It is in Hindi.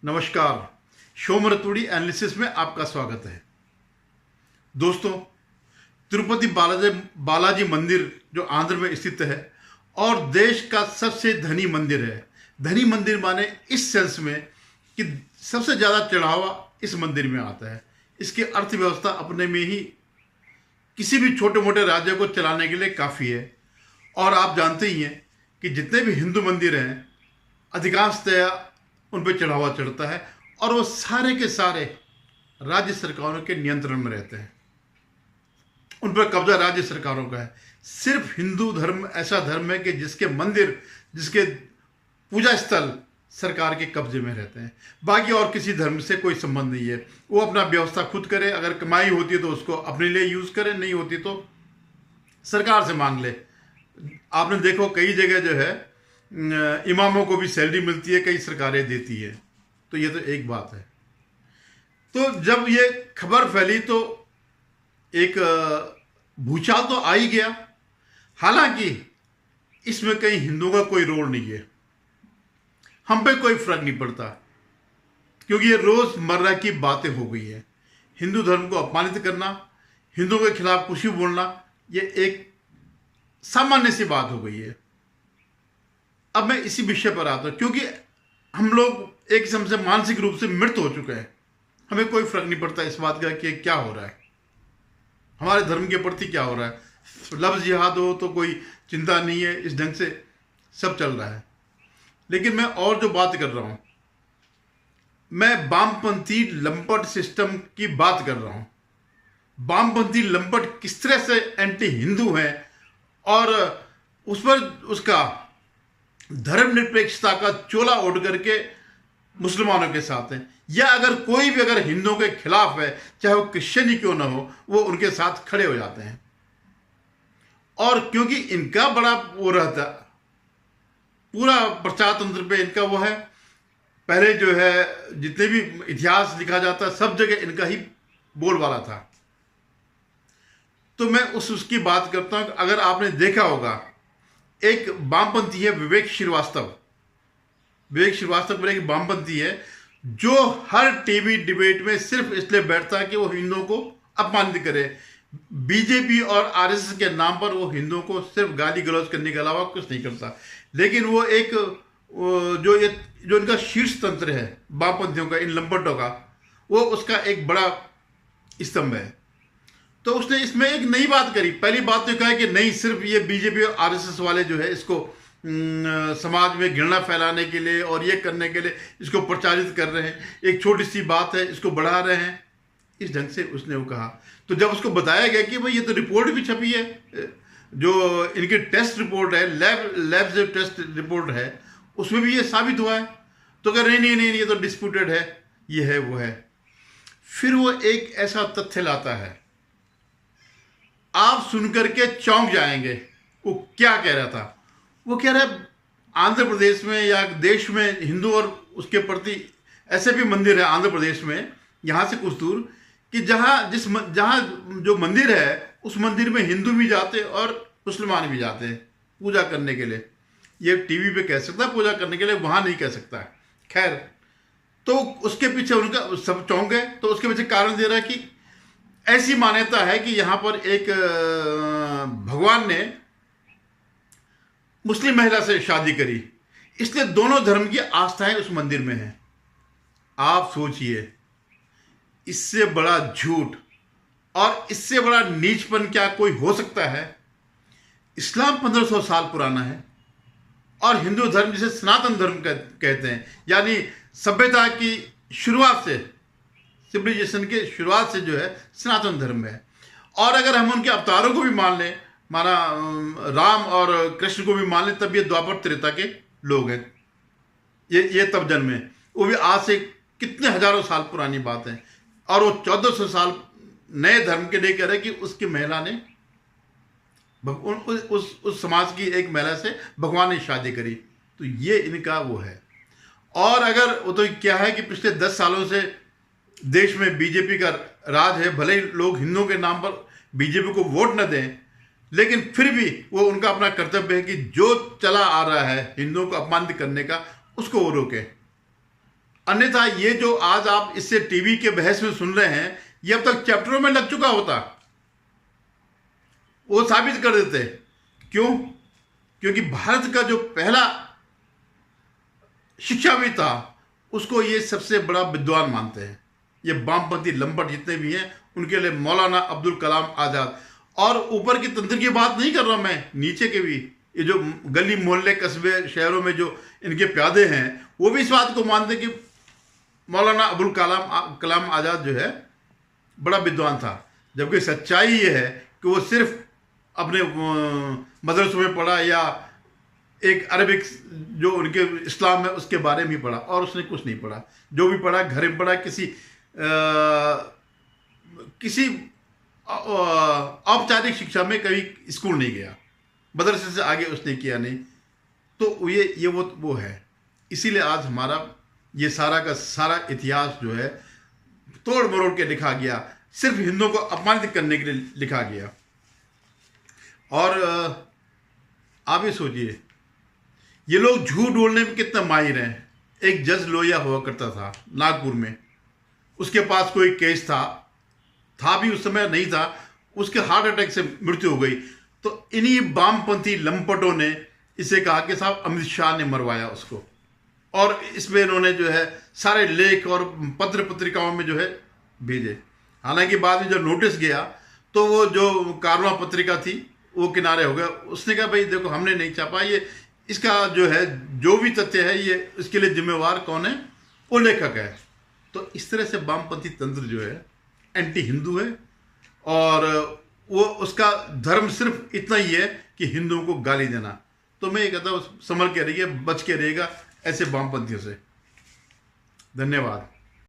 नमस्कार। शोम रतूड़ी एनालिसिस में आपका स्वागत है। दोस्तों, तिरुपति बालाजी मंदिर जो आंध्र में स्थित है और देश का सबसे धनी मंदिर है। धनी मंदिर माने इस सेंस में कि सबसे ज़्यादा चढ़ावा इस मंदिर में आता है। इसकी अर्थव्यवस्था अपने में ही किसी भी छोटे मोटे राज्य को चलाने के लिए काफ़ी है। और आप जानते ही हैं कि जितने भी हिंदू मंदिर हैं अधिकांशतया उन पर चढ़ावा चढ़ता है और वो सारे के सारे राज्य सरकारों के नियंत्रण में रहते हैं। उन पर कब्जा राज्य सरकारों का है। सिर्फ हिंदू धर्म ऐसा धर्म है कि जिसके मंदिर, जिसके पूजा स्थल सरकार के कब्जे में रहते हैं। बाकी और किसी धर्म से कोई संबंध नहीं है। वो अपना व्यवस्था खुद करे। अगर कमाई होती है तो उसको अपने लिए यूज़ करे, नहीं होती तो सरकार से मांग ले। आपने देखो कई जगह जो है इमामों को भी सैलरी मिलती है, कई सरकारें देती है। तो ये तो एक बात है। तो जब ये खबर फैली तो एक भूचाल तो आ ही गया। हालांकि इसमें कहीं हिंदुओं का कोई रोल नहीं है। हम पे कोई फर्क नहीं पड़ता क्योंकि ये रोजमर्रा की बातें हो गई है। हिंदू धर्म को अपमानित करना, हिंदुओं के खिलाफ कुछ भी बोलना, ये एक सामान्य सी बात हो गई है। अब मैं इसी विषय पर आता हूं क्योंकि हम लोग एक किस्म से मानसिक रूप से मृत हो चुके हैं। हमें कोई फर्क नहीं पड़ता इस बात का कि क्या हो रहा है, हमारे धर्म के प्रति क्या हो रहा है। लफ्ज़ जिहाद हो तो कोई चिंता नहीं है, इस ढंग से सब चल रहा है। लेकिन मैं और जो बात कर रहा हूं, मैं वामपंथी लंपट सिस्टम की बात कर रहा हूं। वामपंथी लंपट किस तरह से एंटी हिंदू है और उस पर उसका धर्मनिरपेक्षता का चोला ओढ़ करके मुसलमानों के साथ है, या अगर कोई भी अगर हिंदुओं के खिलाफ है, चाहे वो क्रिश्चियन ही क्यों ना हो, वो उनके साथ खड़े हो जाते हैं। और क्योंकि इनका बड़ा वो रहता, पूरा प्रचार तंत्र पे इनका वो है। पहले जो है जितने भी इतिहास लिखा जाता है सब जगह इनका ही बोलबाला था। तो मैं उसकी बात करता हूं। अगर आपने देखा होगा, एक वामपंथी है विवेक श्रीवास्तव एक वामपंथी है जो हर टीवी डिबेट में सिर्फ इसलिए बैठता है कि वो हिंदुओं को अपमानित करे। बीजेपी और आरएसएस के नाम पर वो हिंदुओं को सिर्फ गाली गलौज करने के अलावा कुछ नहीं करता। लेकिन वो एक जो इनका शीर्ष तंत्र है वामपंथियों का, इन लंपटों का, वो उसका एक बड़ा स्तंभ है। तो उसने इसमें एक नई बात करी। पहली बात तो कहा है कि नहीं, सिर्फ ये बीजेपी और आरएसएस वाले जो है इसको समाज में घृणा फैलाने के लिए और ये करने के लिए इसको प्रचारित कर रहे हैं। एक छोटी सी बात है, इसको बढ़ा रहे हैं, इस ढंग से उसने वो कहा। तो जब उसको बताया गया कि भाई ये तो रिपोर्ट भी छपी है, जो इनकी टेस्ट रिपोर्ट है, लैब से टेस्ट रिपोर्ट है, उसमें भी ये साबित हुआ है। तो कह नहीं, ये तो डिस्प्यूटेड है, ये है वो है। फिर वो एक ऐसा तथ्य लाता है, आप सुनकर के चौंक जाएंगे। वो क्या कह रहा था? वो कह रहा है आंध्र प्रदेश में या देश में हिंदू और उसके प्रति ऐसे भी मंदिर है आंध्र प्रदेश में, यहाँ से कुछ दूर, कि जहाँ जो मंदिर है उस मंदिर में हिंदू भी जाते और मुसलमान भी जाते हैं पूजा करने के लिए। ये टीवी पे कह सकता है पूजा करने के लिए, वहाँ नहीं कह सकता है। खैर, तो उसके पीछे उनका सब चौंक गए। तो उसके पीछे कारण दे रहा है कि ऐसी मान्यता है कि यहां पर एक भगवान ने मुस्लिम महिला से शादी करी, इसलिए दोनों धर्म की आस्थाएं उस मंदिर में हैं। आप सोचिए, इससे बड़ा झूठ और इससे बड़ा नीचपन क्या कोई हो सकता है? इस्लाम 1500 साल पुराना है और हिंदू धर्म जिसे सनातन धर्म कहते हैं, यानी सभ्यता की शुरुआत से, सिविलाइजेशन के शुरुआत से जो है सनातन धर्म है। और अगर हम उनके अवतारों को भी मान लें, माना राम और कृष्ण को भी मान लें, तब ये द्वापर त्रेता के लोग हैं। ये तब जन्मे, वो भी आज से कितने हजारों साल पुरानी बात है। और वो 1400 साल नए धर्म के लिए कह रहे कि उसकी महिला ने उस समाज की एक महिला से भगवान ने शादी करी। तो ये इनका वो है। और अगर वो तो क्या है कि पिछले 10 सालों से देश में बीजेपी का राज है। भले ही लोग हिंदुओं के नाम पर बीजेपी को वोट न दें, लेकिन फिर भी वो उनका अपना कर्तव्य है कि जो चला आ रहा है हिंदुओं को अपमानित करने का, उसको वो रोके। अन्यथा ये जो आज आप इससे टीवी के बहस में सुन रहे हैं, ये अब तक चैप्टरों में लग चुका होता, वो साबित कर देते। क्यों? क्योंकि भारत का जो पहला शिक्षाविद था, उसको ये सबसे बड़ा विद्वान मानते हैं। ये वामपंथी लंपट जितने भी हैं, उनके लिए मौलाना अब्दुल कलाम आज़ाद। और ऊपर की तंत्र की बात नहीं कर रहा मैं, नीचे के भी, ये जो गली मोहल्ले कस्बे शहरों में जो इनके प्यादे हैं, वो भी इस बात को मानते कि मौलाना अब्दुल कलाम आज़ाद जो है बड़ा विद्वान था। जबकि सच्चाई ये है कि वो सिर्फ अपने मदरसों में पढ़ा या एक अरबिक जो उनके इस्लाम है उसके बारे में पढ़ा, और उसने कुछ नहीं पढ़ा। जो भी पढ़ा घर में पढ़ा, किसी औपचारिक शिक्षा में कभी स्कूल नहीं गया, मदरसे से आगे उसने किया नहीं। तो ये वो है। इसीलिए आज हमारा ये सारा का सारा इतिहास जो है तोड़ मरोड़ के लिखा गया, सिर्फ हिंदुओं को अपमानित करने के लिए लिखा गया। और आप ही सोचिए, ये लोग झूठ बोलने में कितना माहिर हैं। एक जज लोहिया हुआ करता था नागपुर में, उसके पास कोई केस था भी उस समय नहीं था, उसके हार्ट अटैक से मृत्यु हो गई। तो इन्हीं वामपंथी लंपटों ने इसे कहा कि साहब अमित शाह ने मरवाया उसको, और इसमें इन्होंने जो है सारे लेख और पत्र पत्रिकाओं में जो है भेजे। हालांकि बाद में जब नोटिस गया तो वो जो कारवां पत्रिका थी वो किनारे हो गया। उसने कहा भाई देखो, हमने नहीं छापा, ये इसका जो है जो भी तथ्य है ये इसके लिए जिम्मेवार कौन है, वो लेखक है। तो इस तरह से वामपंथी तंत्र जो है एंटी हिंदू है, और वो उसका धर्म सिर्फ इतना ही है कि हिंदुओं को गाली देना। तो मैं ये कहता हूँ, संभल के रहिए, बच के रहिएगा ऐसे वामपंथियों से। धन्यवाद।